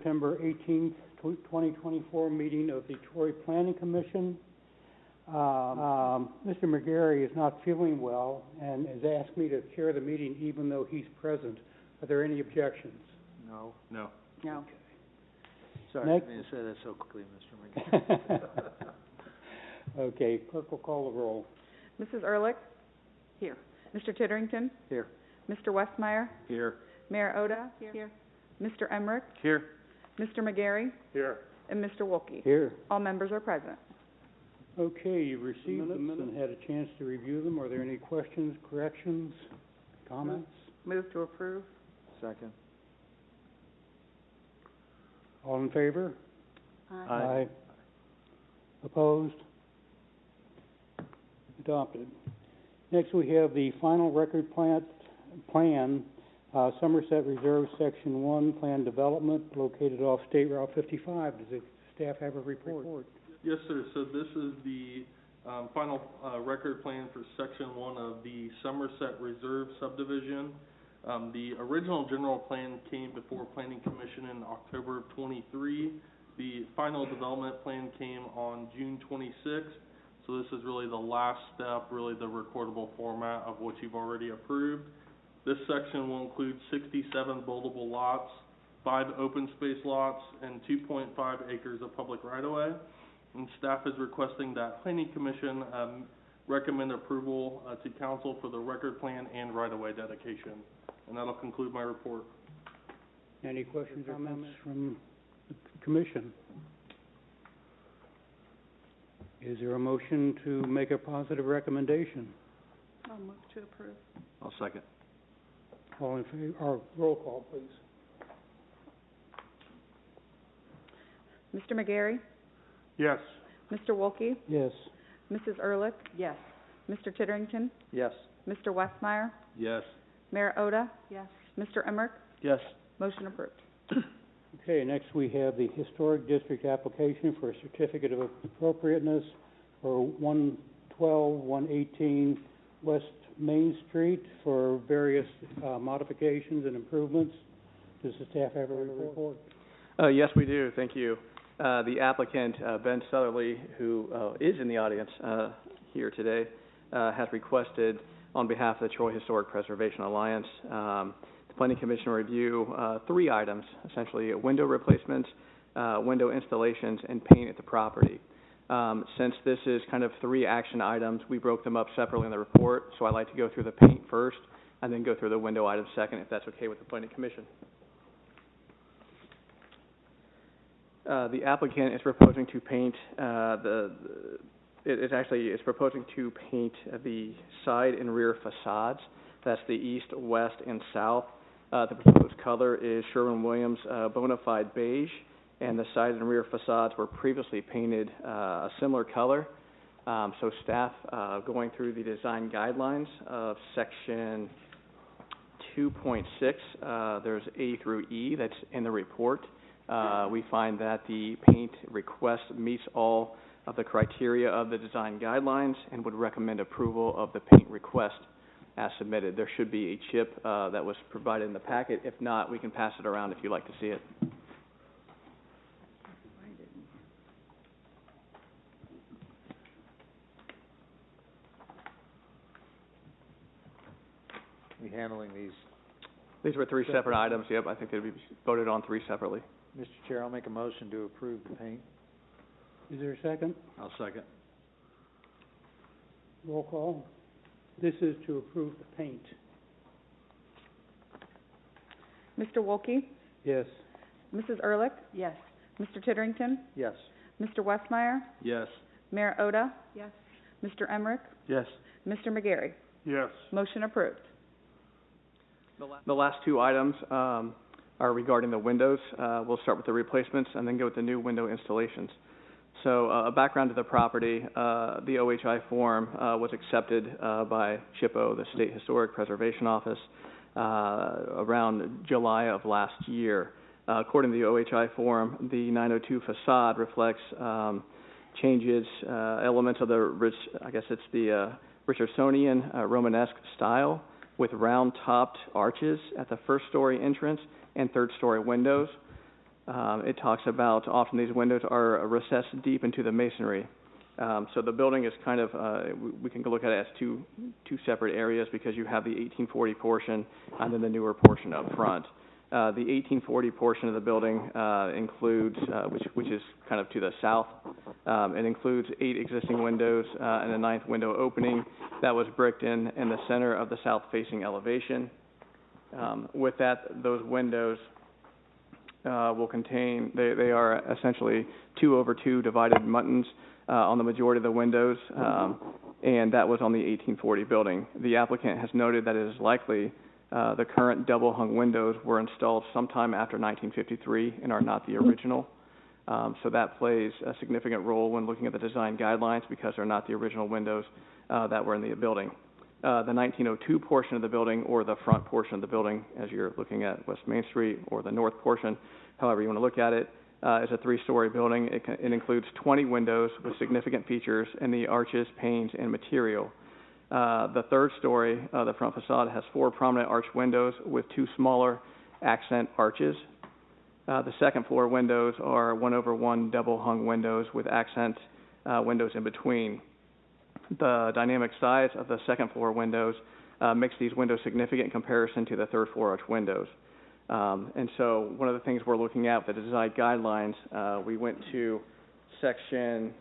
September 18th, 2024 meeting of the Troy Planning Commission. Mr. McGarry is not feeling well and has asked me to chair the meeting even though he's present. Are there any objections? No. No. No. Okay. Sorry, Next. I didn't say that so quickly, Mr. McGee. Okay, clerk will call the roll. Mrs. Ehrlich? Here. Mr. Titterington? Here. Mr. Westmeyer? Here. Mayor Oda? Here. Mr. Emmerich? Here. Mr. McGarry? Here. And Mr. Wolke? Here. All members are present. Okay, you received the minutes and had a chance to review them. Are there any questions, corrections, comments? Move to approve. Second. All in favor? Aye. Opposed? Adopted. Next, we have the final record plan, Somerset Reserve Section 1 Plan Development located off State Route 55. Does the staff have a report? Yes, sir. So this is the final record plan for Section 1 of the Somerset Reserve subdivision. The original general plan came before Planning Commission in October of 23. The final development plan came on June 26th. So this is really the last step, really the recordable format of what you've already approved. This section will include 67 buildable lots, 5 open space lots, and 2.5 acres of public right-of-way. And staff is requesting that Planning Commission recommend approval to council for the record plan and right-of-way dedication. And that'll conclude my report. Any questions or comments from the commission? Is there a motion to make a positive recommendation? I'll move to approve. I'll second. All in favor, or roll call, please. Mr. McGarry? Yes. Mr. Wolke? Yes. Mrs. Ehrlich? Yes. Mr. Titterington? Yes. Mr. Westmeyer? Yes. Mayor Oda? Yes. Mr. Emmerich? Yes. Motion approved. Okay, next we have the Historic District application for a certificate of appropriateness for 112, 118 West Main Street for various modifications and improvements. Does the staff have a report? Yes, we do. Thank you. The applicant, Ben Southerly, who is in the audience here today, has requested on behalf of the Troy Historic Preservation Alliance the Planning Commission review 3 items, essentially window replacements, window installations, and paint at the property. Since this is kind of 3 action items, we broke them up separately in the report, so I'd like to go through the paint first and then go through the window items second, if that's okay with the Planning Commission. The applicant is proposing to paint is proposing to paint the side and rear facades. That's the east, west, and south. The proposed color is Sherwin-Williams Bonafide Beige, and the side and rear facades were previously painted a similar color. So staff, going through the design guidelines of section 2.6, there's A through E that's in the report. We find that the paint request meets all of the criteria of the design guidelines and would recommend approval of the paint request as submitted. There should be a chip that was provided in the packet. If not, we can pass it around if you'd like to see it. We handling these? These were 3 separate items. Yep, I think they'd be voted on 3 separately. Mr. Chair, I'll make a motion to approve the paint. Is there a second? I'll second. Roll call. This is to approve the paint. Mr. Wolke? Yes. Mrs. Ehrlich? Yes. Mr. Titterington? Yes. Mr. Westmeyer? Yes. Mayor Oda? Yes. Mr. Emmerich? Yes. Mr. McGarry? Yes. Motion approved. The last 2 items are regarding the windows. We'll start with the replacements and then go with the new window installations. So a background to the property, the OHI form was accepted by SHPO, the State Historic Preservation Office, around July of last year. According to the OHI form, the 902 facade reflects changes, elements of the, I guess it's the Richardsonian Romanesque style with round-topped arches at the first-story entrance and third-story windows. It talks about often these windows are recessed deep into the masonry. So the building is kind of, we can look at it as two separate areas because you have the 1840 portion and then the newer portion up front. The 1840 portion of the building includes, which is kind of to the south, it includes 8 existing windows and a 9th window opening that was bricked in the center of the south-facing elevation. With that, those windows will contain, they are essentially 2/2 divided muntins on the majority of the windows, and that was on the 1840 building. The applicant has noted that it is likely the current double-hung windows were installed sometime after 1953 and are not the original. So that plays a significant role when looking at the design guidelines because they're not the original windows that were in the building. The 1902 portion of the building, or the front portion of the building, as you're looking at West Main Street, or the north portion, however you want to look at it, is a 3-story building. It includes 20 windows with significant features in the arches, panes, and material. The 3rd story, the front facade, has 4 prominent arch windows with 2 smaller accent arches. The 2nd floor windows are 1/1 double-hung windows with accent windows in between. The dynamic size of the 2nd floor windows makes these windows significant in comparison to the 3rd floor arch windows. And so one of the things we're looking at with the design guidelines, we went to section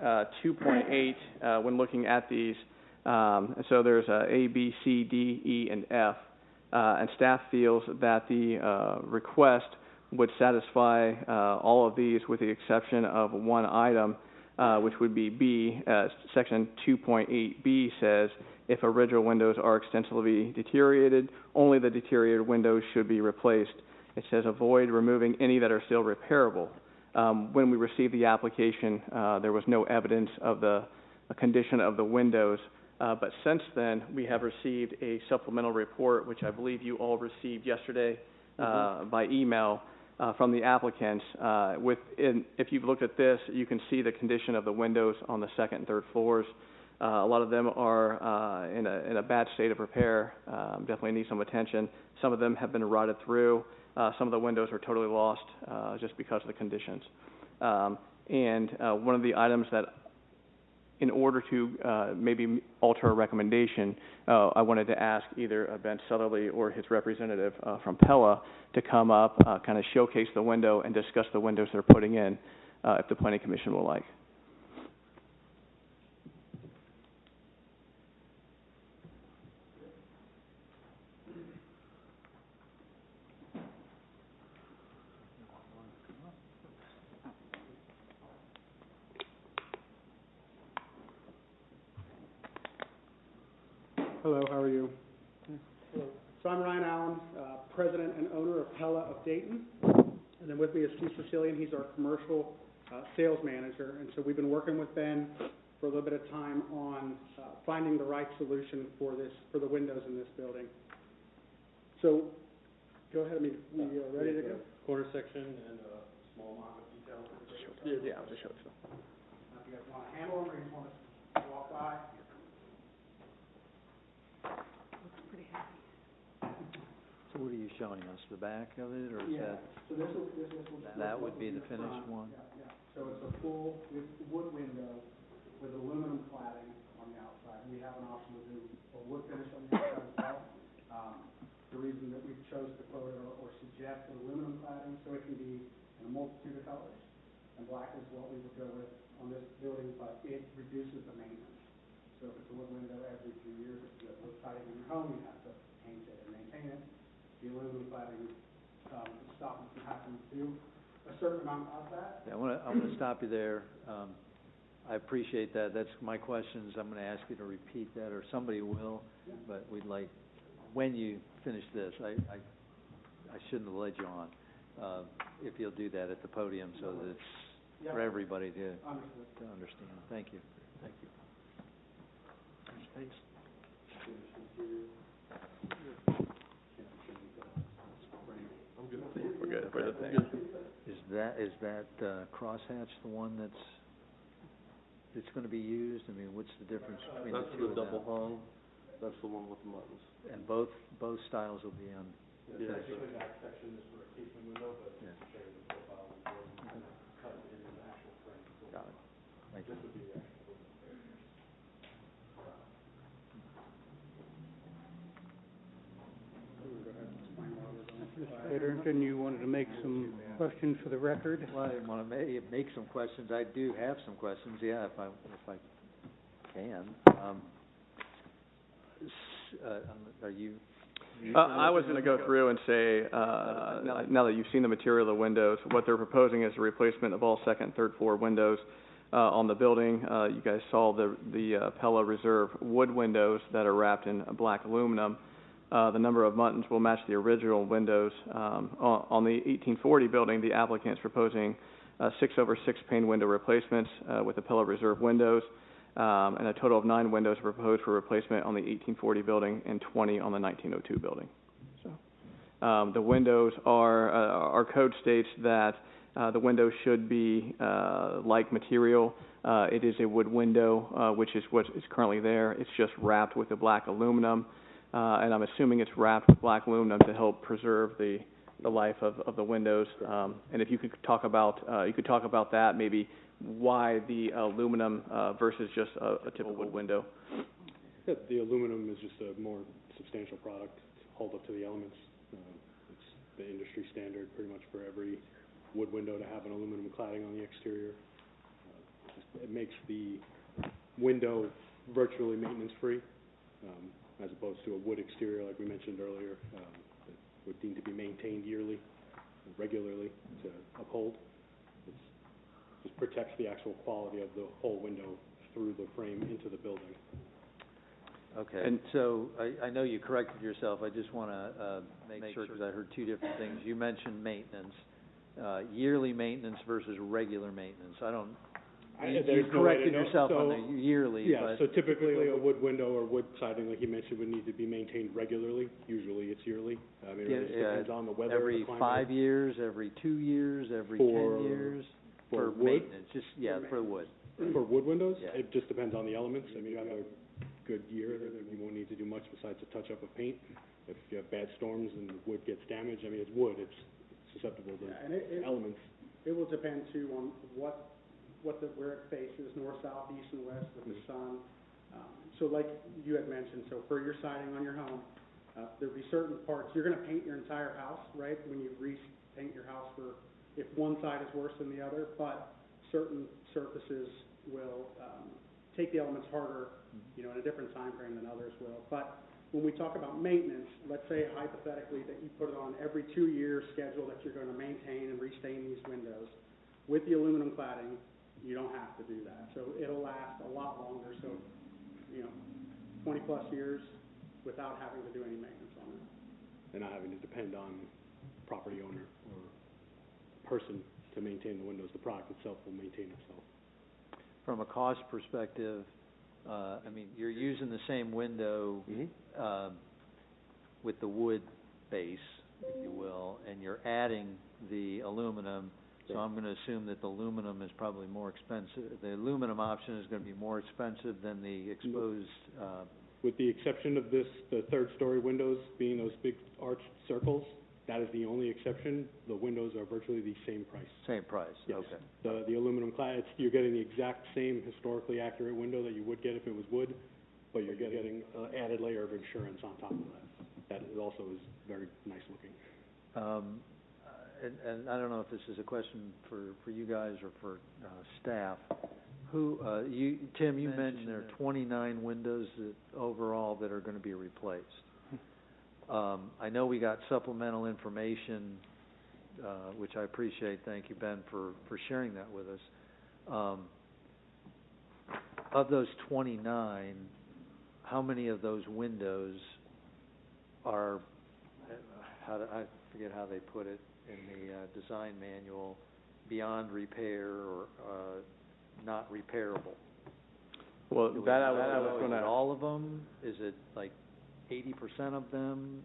2.8 when looking at these. So there's A, B, C, D, E, and F. And staff feels that the request would satisfy all of these with the exception of one item, which would be B. Section 2.8B says, if original windows are extensively deteriorated, only the deteriorated windows should be replaced. It says avoid removing any that are still repairable. When we received the application, there was no evidence of the condition of the windows, but since then, we have received a supplemental report, which I believe you all received yesterday by email from the applicants. If you've looked at this, you can see the condition of the windows on the 2nd and 3rd floors. A lot of them are in a bad state of repair, definitely need some attention. Some of them have been rotted through. Some of the windows are totally lost just because of the conditions. And one of the items that, in order to maybe alter a recommendation, I wanted to ask either Ben Southerly or his representative from Pella to come up, kind of showcase the window and discuss the windows they're putting in, if the Planning Commission will like. Hello, how are you? Hello. So I'm Ryan Allen, president and owner of Pella of Dayton. And then with me is Steve Sicilian. He's our commercial sales manager. And so we've been working with Ben for a little bit of time on finding the right solution for the windows in this building. So go ahead, we ready to go? Corner section and a small amount of detail. Yeah, I'll just show it to them. If you guys want to handle them or you just want to walk by? So what are you showing us, the back of it, or is that, So this will that would be the finished one? Yeah. So it's a full wood window with aluminum cladding on the outside. We have an option to do a wood finish on the outside as well. The reason that we chose to quote or suggest aluminum cladding, so it can be in a multitude of colors. And black is what we would go with on this building, but it reduces the maintenance. So if it's a wood window every few years, if you look tight in your home, you have to paint it and maintain it. The aluminum cladding stops you from having to do a certain amount of that. Yeah, I want to stop you there. I appreciate that. That's my questions. I'm going to ask you to repeat that, or somebody will, but we'd like, when you finish this, I shouldn't have led you on. If you'll do that at the podium so that it's for everybody to understand. Thank you. Thank you. We're good. We're good. Is that crosshatch the one it's going to be used? I mean, what's the difference between the two of them? That's the double hung, that's the one with the muttons. And both styles will be on? Yeah, actually that section is for a casement window, but Yeah. Arrington, you wanted to make some questions for the record? Well, I didn't wanna make some questions. I do have some questions, yeah, if I can. Are you? I was gonna go through and say, now that you've seen the material of the windows, what they're proposing is a replacement of all second and third floor windows, on the building. You guys saw the Pella Reserve wood windows that are wrapped in black aluminum. The number of buttons will match the original windows. On the 1840 building, the applicant is proposing 6/6 pane window replacements with the Pella Reserve windows, and a total of 9 windows are proposed for replacement on the 1840 building and 20 on the 1902 building. So, the windows our code states that the window should be like material. It is a wood window, which is what is currently there. It's just wrapped with the black aluminum. And I'm assuming it's wrapped with black aluminum to help preserve the life of the windows. And if you could talk about that, maybe why the aluminum versus just a typical window. Yeah, the aluminum is just a more substantial product. It's hauled up to the elements. It's the industry standard pretty much for every wood window to have an aluminum cladding on the exterior. It makes the window virtually maintenance-free. As opposed to a wood exterior, like we mentioned earlier, that would need to be maintained yearly, regularly to uphold. It just protects the actual quality of the whole window through the frame into the building. Okay, and so I know you corrected yourself. I just want to make sure, because I heard two different things. You mentioned maintenance, yearly maintenance versus regular maintenance. You corrected yourself on the yearly, yeah, but... so typically a wood window or wood siding, like you mentioned, would need to be maintained regularly. Usually it's yearly. I mean, it just depends on the weather. Every 5 years, every 2 years, every 10 years? For maintenance, for wood. For wood windows? Yeah. It just depends on the elements. I mean, you have a good year, you won't need to do much besides a touch-up of paint. If you have bad storms and the wood gets damaged, I mean, it's wood, it's susceptible to elements. It will depend too on where it faces, north, south, east, and west with the sun. So like you had mentioned, so for your siding on your home, there'll be certain parts, you're gonna paint your entire house, right? When you repaint your house if one side is worse than the other, but certain surfaces will, take the elements harder, in a different time frame than others will. But when we talk about maintenance, let's say hypothetically that you put it on every 2-year schedule that you're gonna maintain and restain these windows. With the aluminum cladding, you don't have to do that. So it'll last a lot longer, so, 20-plus years without having to do any maintenance on it. And not having to depend on property owner or person to maintain the windows. The product itself will maintain itself. From a cost perspective, I mean, you're using the same window with the wood base, if you will, and you're adding the aluminum. So I'm going to assume that the aluminum is probably more expensive. The aluminum option is going to be more expensive than the exposed. With the exception of the third-story windows being those big arched circles, that is the only exception. The windows are virtually the same price. Same price. Yes. Okay. The aluminum clad, you're getting the exact same historically accurate window that you would get if it was wood, but you're getting an added layer of insurance on top of that. That also is very nice looking. And I don't know if this is a question for you guys or for staff. Tim, you mentioned there are 29 windows overall that are going to be replaced. I know we got supplemental information, which I appreciate. Thank you, Ben, for sharing that with us. Of those 29, how many of those windows are, I forget how they put it in the design manual, beyond repair or not repairable? Well, I was going to... Is it all of them? Is it like 80% of them?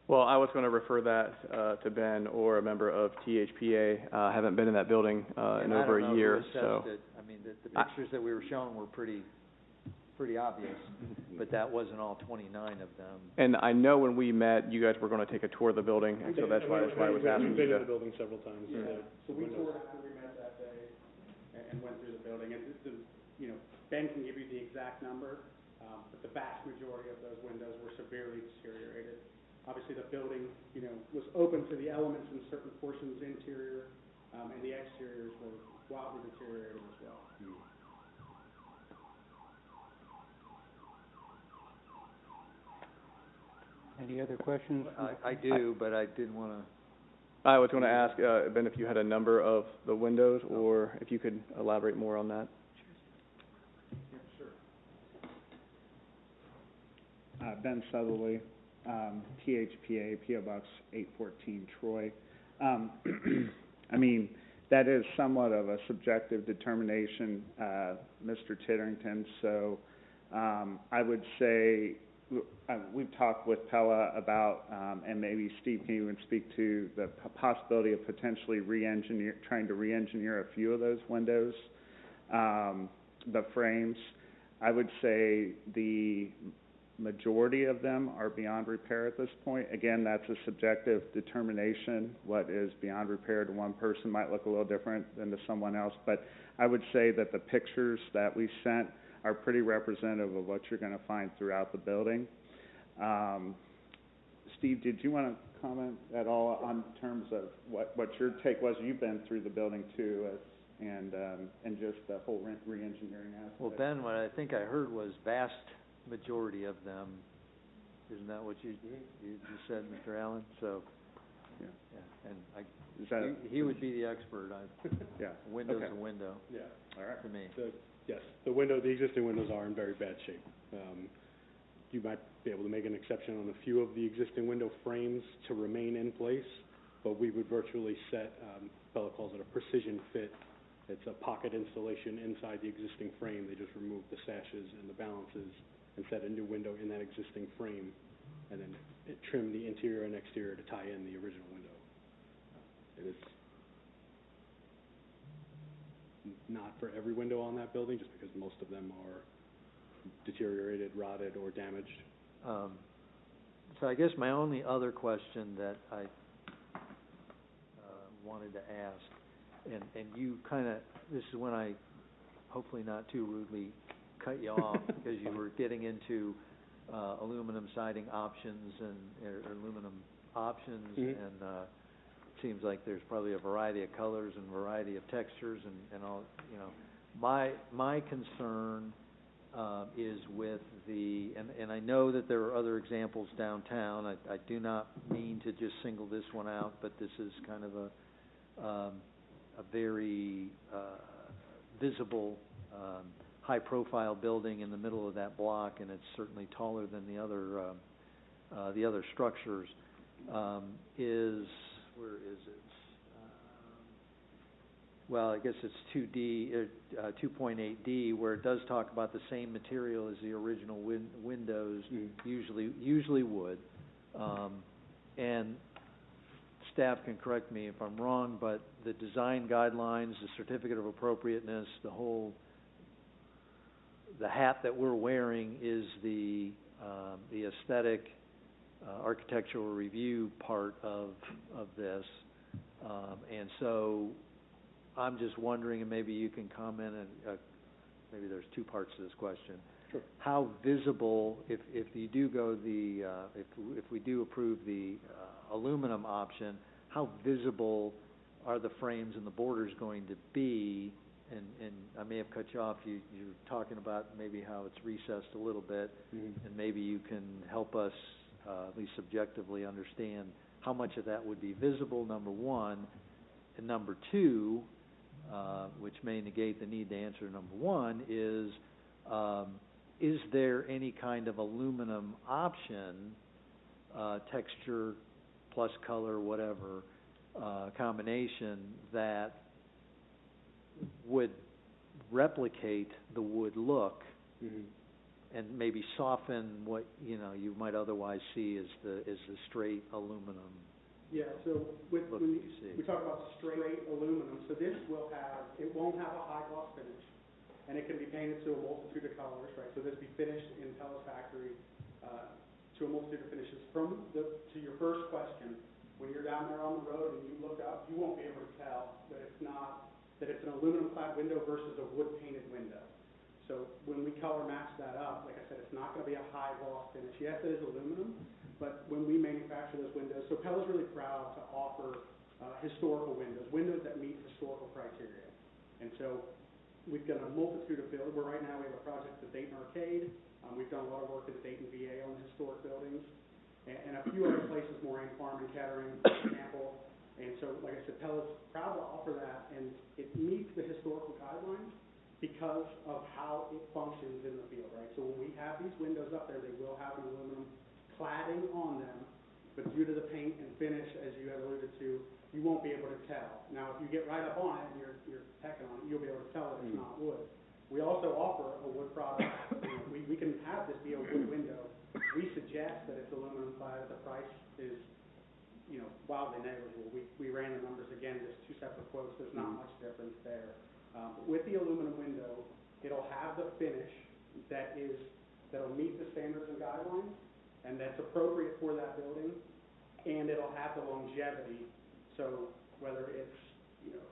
Well, I was going to refer that to Ben or a member of THPA. I haven't been in that building in over a year, so... I mean, the pictures that we were shown were pretty obvious, but that wasn't all 29 of them. And I know when we met, you guys were going to take a tour of the building, and so that's why I was asking you We've been to... in the building several times. Yeah. So we toured after we met that day and went through the building, and Ben can give you the exact number, but the vast majority of those windows were severely deteriorated. Obviously, the building, was open to the elements in certain portions, interior, and the exteriors were wildly deteriorated as well. Any other questions? I do, but I didn't wanna, I was going to ask, Ben, if you had a number of the windows, or if you could elaborate more on that. Ben Southerly, THPA, P.O. Box 814, Troy. I mean, that is somewhat of a subjective determination, Mr. Titterington, so I would say, we've talked with Pella about, and maybe Steve can even speak to the possibility of potentially trying to re-engineer a few of those windows, the frames. I would say the majority of them are beyond repair at this point. Again, that's a subjective determination. What is beyond repair to one person might look a little different than to someone else, but I would say that the pictures that we sent are pretty representative of what you're going to find throughout the building. Steve, did you want to comment at all on terms of what your take was? You've been through the building too, and just the whole re-engineering aspect. well, Ben, what I think I heard was vast majority of them. Isn't that what you said, Mr. Allen? So, Yeah. And he would be the expert. Yeah. Window's Okay. a window, Yeah. All right. to me. Yes, the existing windows are in very bad shape. You might be able to make an exception on a few of the existing window frames to remain in place, but we would virtually set, Bella calls it a precision fit. It's a pocket installation inside the existing frame. They just remove the sashes and the balances and set a new window in that existing frame, and then trim the interior and exterior to tie in the original window. It is not for every window on that building, just because most of them are deteriorated, rotted, or damaged. So I guess my only other question that I wanted to ask, and you kind of, this is when I, hopefully not too rudely, cut you off, because you were getting into aluminum siding options and aluminum options, and seems like there's probably a variety of colors and variety of textures and all, My concern is with and I know that there are other examples downtown. I do not mean to just single this one out, but this is kind of a very visible, high-profile building in the middle of that block, and it's certainly taller than the other structures. Where is it? Well, I guess it's 2.8D, where it does talk about the same material as the original windows, usually wood. And staff can correct me if I'm wrong, but the design guidelines, the certificate of appropriateness, the hat that we're wearing is the aesthetic architectural review part of this, and so I'm just wondering, and maybe you can comment, and maybe there's two parts to this question. Sure. How visible, if you do go if we do approve the aluminum option, how visible are the frames and the borders going to be? And I may have cut you off. You're talking about maybe how it's recessed a little bit, and maybe you can help us at least subjectively understand how much of that would be visible, number one, and number two, which may negate the need to answer number one, is there any kind of aluminum option, texture plus color, whatever, combination that would replicate the wood look and maybe soften what you might otherwise see as the straight aluminum Yeah, so look that when you see? we talk about straight aluminum, so this it won't have a high gloss finish, and it can be painted to a multitude of colors, right? So this will be finished in Pella's factory to a multitude of finishes. To your first question, when you're down there on the road and you look up, you won't be able to tell that it's an aluminum clad window versus a wood painted window. So when we color match that up, like I said, it's not going to be a high gloss finish. Yes, it is aluminum, but when we manufacture those windows, so Pella's really proud to offer, historical windows, windows that meet historical criteria. And so we've done a multitude of buildings. Right now we have a project at the Dayton Arcade. We've done a lot of work at the Dayton VA on the historic buildings, and a few other places, Moraine Farm and Kettering, for example. And so, like I said, Pella's proud to offer that, and it meets the historical guidelines because of how it functions in the field, right? So when we have these windows up there, they will have an aluminum cladding on them, but due to the paint and finish, as you had alluded to, you won't be able to tell. Now, if you get right up on it and you're pecking on it, you'll be able to tell that it's not wood. We also offer a wood product. We can have this be a wood window. We suggest that it's aluminum clad. The price is, wildly negligible. We ran the numbers again, just two separate quotes. There's not much difference there. But with the aluminum window, it'll have the finish that'll meet the standards and guidelines, and that's appropriate for that building, and it'll have the longevity. So whether it's,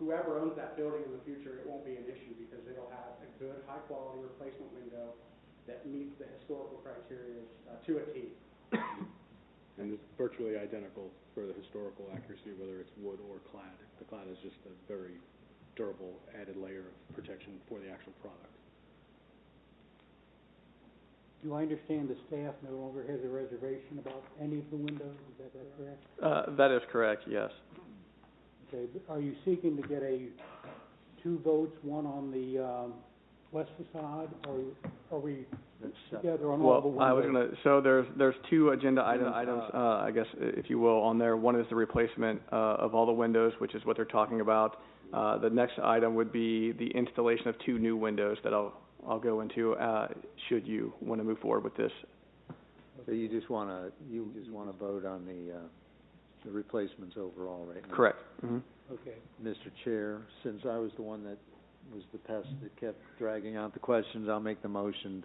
whoever owns that building in the future, it won't be an issue because it'll have a good, high-quality replacement window that meets the historical criteria to a T. And it's virtually identical for the historical accuracy, whether it's wood or clad. The clad is just a very durable added layer of protection for the actual product. Do I understand the staff no longer has a reservation about any of the windows? Is that correct? That is correct, yes. Okay, but are you seeking to get two votes, one on the west facade, or are we together on all the windows? So there's two agenda items, I guess, if you will, on there. One is the replacement of all the windows, which is what they're talking about. The next item would be the installation of two new windows that I'll go into, should you want to move forward with this. So you just wanna vote on the replacements overall right now? Correct. Mm-hmm. Okay. Mr. Chair, since I was the one that was the pest that kept dragging out the questions, I'll make the motion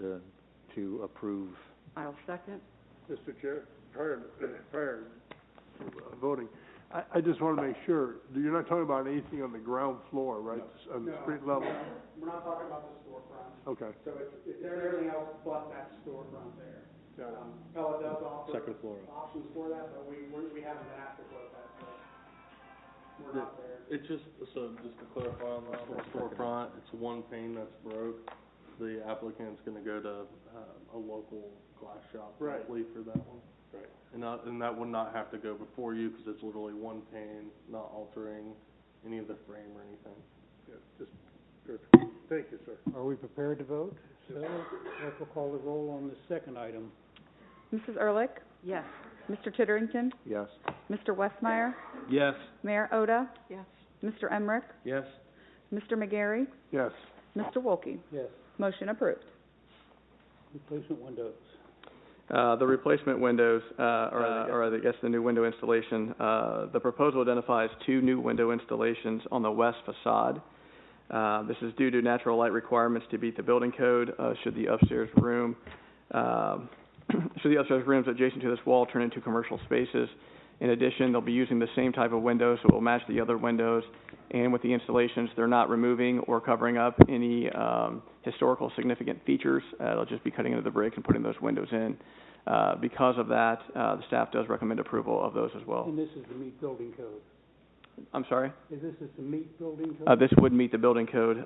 to approve. I'll second. Mr. Chair, prior to voting, I just want to make sure, you're not talking about anything on the ground floor, right? No. On the street level? We're not talking about the storefront. Okay. So it's everything else but that storefront there. Pella does offer Second floor. options for that, but we haven't been asked to quote that, so we're not there. It's just to clarify on the storefront, it's one pane that's broke. The applicant's gonna go to, a local glass shop probably for that one. Right. And that would not have to go before you, because it's literally one pane, not altering any of the frame or anything. Yeah, just, perfect. Thank you, sir. Are we prepared to vote? So, clerk will call the roll on the second item. Mrs. Ehrlich? Yes. Mr. Titterington? Yes. Mr. Westmeyer? Yes. Mayor Oda? Yes. Mr. Emmerich? Yes. Mr. McGarry? Yes. Mr. Wolke? Yes. Motion approved. Replacement windows. The replacement windows, or I guess the new window installation, the proposal identifies two new window installations on the west facade. This is due to natural light requirements to meet the building code, should the upstairs rooms adjacent to this wall turn into commercial spaces. In addition, they'll be using the same type of windows, so it will match the other windows. And with the installations, they're not removing or covering up any historical significant features. They'll just be cutting into the bricks and putting those windows in. Because of that, the staff does recommend approval of those as well. And this is to meet building code. I'm sorry? Is this to meet building code? This would meet the building code,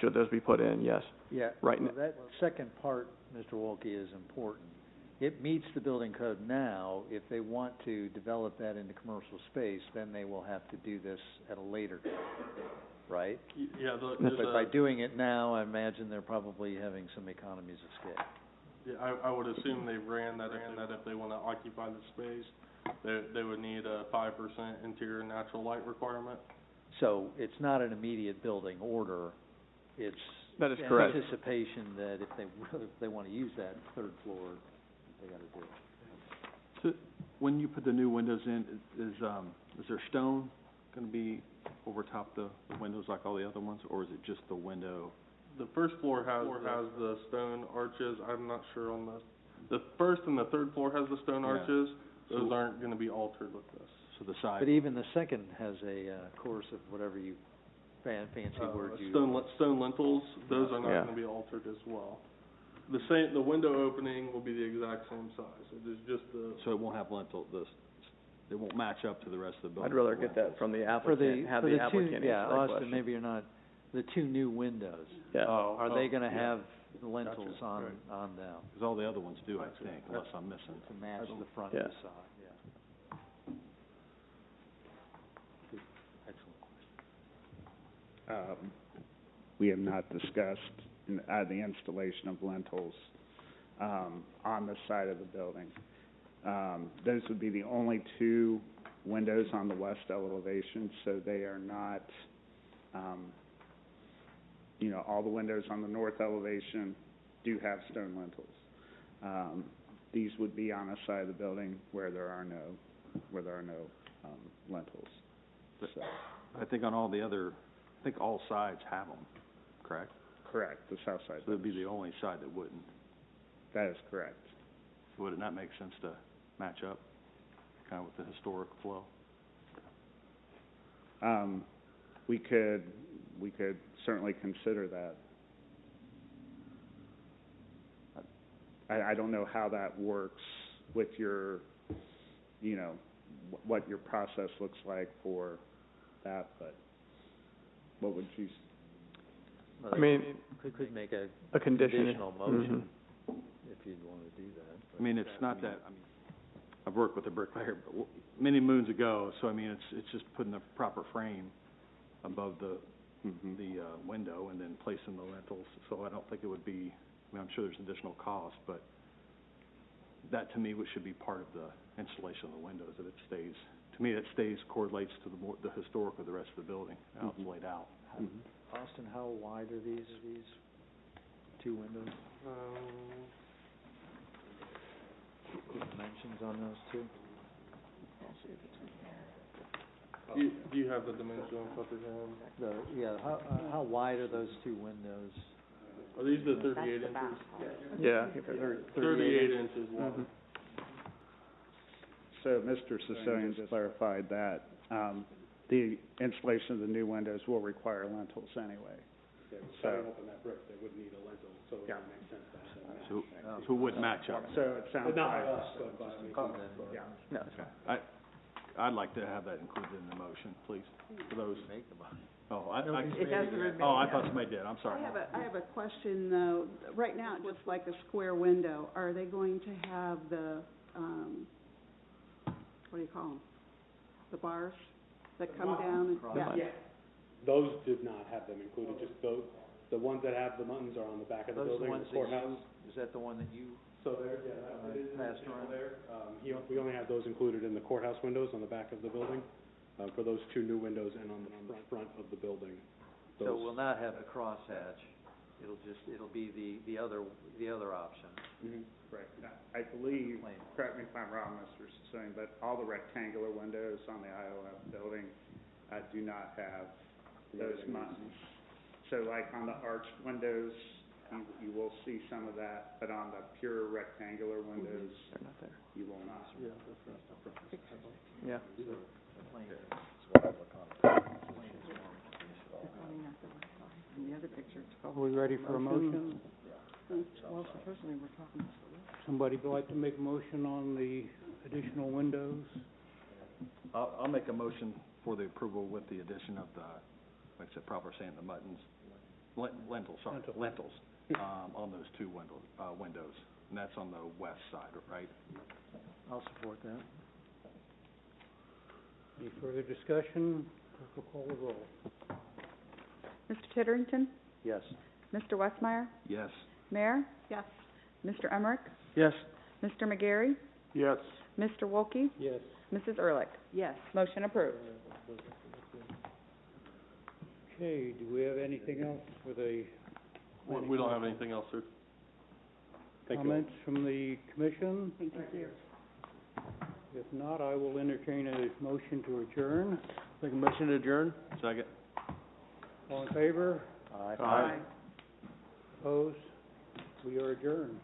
should those be put in, yes. Yeah. Right. Well, that second part, Mr. Wolke, is important. It meets the building code now. If they want to develop that into commercial space, then they will have to do this at a later date, right? Yeah, But by doing it now, I imagine they're probably having some economies of scale. Yeah, I would assume they ran that if they wanna occupy the space, they would need a 5% interior natural light requirement. So it's not an immediate building order, it's That is correct. anticipation that if they wanna use that third floor, they gotta do it. So, when you put the new windows in, is there stone gonna be over top the windows like all the other ones, or is it just the window? The first floor has the stone arches. I'm not sure on the first and the third floor has the stone arches. Those aren't gonna be altered with this. So the side. But even the second has a course of whatever you fancy word you. Stone lintels, those are not gonna be altered as well. the window opening will be the exact same size. It is just the, So it won't have it won't match up to the rest of the building? I'd rather get that from the For the, applicant, have for the the two, applicant yeah, answer that Austin, question. maybe you're not, the two new windows, Yeah. are they gonna have lintels on, Right. on them? Because all the other ones do, I think, unless I'm missing. To match the front Yeah. and the side, yeah. Good. Excellent question. We have not discussed the installation of lintels on the side of the building. Those would be the only two windows on the west elevation, so they are not, all the windows on the north elevation do have stone lintels. These would be on a side of the building where there are no lintels. So, I think on all the other, I think all sides have them, correct? correct, the south side. So it'd be the only side that wouldn't. That is correct. So would it not make sense to match up, kind of with the historic flow? We could certainly consider that. I don't know how that works with your, what your process looks like for that, but what would you, Well, I mean, could make a a condition. conditional motion, Mhm. if you'd wanna do that. I mean, it's not that, I've worked with a bricklayer many moons ago, so I mean, it's just putting a proper frame above the window and then placing the lintels, so I don't think it would be, I'm sure there's additional cost, but that to me should be part of the installation of the windows, that it stays, to me, it correlates to the historic of the rest of the building, how it's laid out. Austin, how wide are these two windows? Dimensions on those two? do you have the dimension on top of your hand? How wide are those two windows? Are these the 38 inches? Yeah. 38 inches wide. Mhm. so Mr. Sicilian just clarified that, the installation of the new windows will require lintels anyway. Starting up on that brick, they would need a lintel, so it would make sense to have that. So it would match up. So it sounds Not by like, us, but by, yeah. No, it's fine. I'd like to have that included in the motion, please, for those. Make them up. Oh, It hasn't been made oh, I yet. thought somebody did, I'm sorry. I have a question though. Right now, it looks like a square window. Are they going to have the, what do you call them? The bars that come down and, yeah. Those did not have them included, just those, the ones that have the buttons are on the back of the Those the building, ones the courthouse. is that the one that you, So there, that is in the passed example around? there. We only have those included in the courthouse windows on the back of the building, for those two new windows and on the front of the building. so Those- we'll not have the crosshatch, it'll be the other option. Right. I believe, Plain. correct me if I'm wrong, Mr. Sicilian, but all the rectangular windows on the IOF building, do not have those buttons. So like on the arched windows, you will see some of that, but on the pure rectangular windows, They're not there. you will not. Yeah. And the other picture, it's Are we ready for a motion? well, supposedly we're talking. Somebody would like to make a motion on the additional windows? I'll make a motion for the approval with the addition of the, like I said, proper saying the buttons, lintels, on those two windows, and that's on the west side, right? I'll support that. Any further discussion? Clerk will call the roll. Mr. Titterington? Yes. Mr. Westmeyer? Yes. Mayor? Yes. Mr. Emmerich? Yes. Mr. McGarry? Yes. Mr. Wolke? Yes. Mrs. Ehrlich? Yes. Motion approved. Okay, do we have anything else for the We don't have anything else, sir. Thank you. comments from the commission? Thank you. If not, I will entertain a motion to adjourn. Make a motion to adjourn? Second. All in favor? Aye. Opposed? We are adjourned.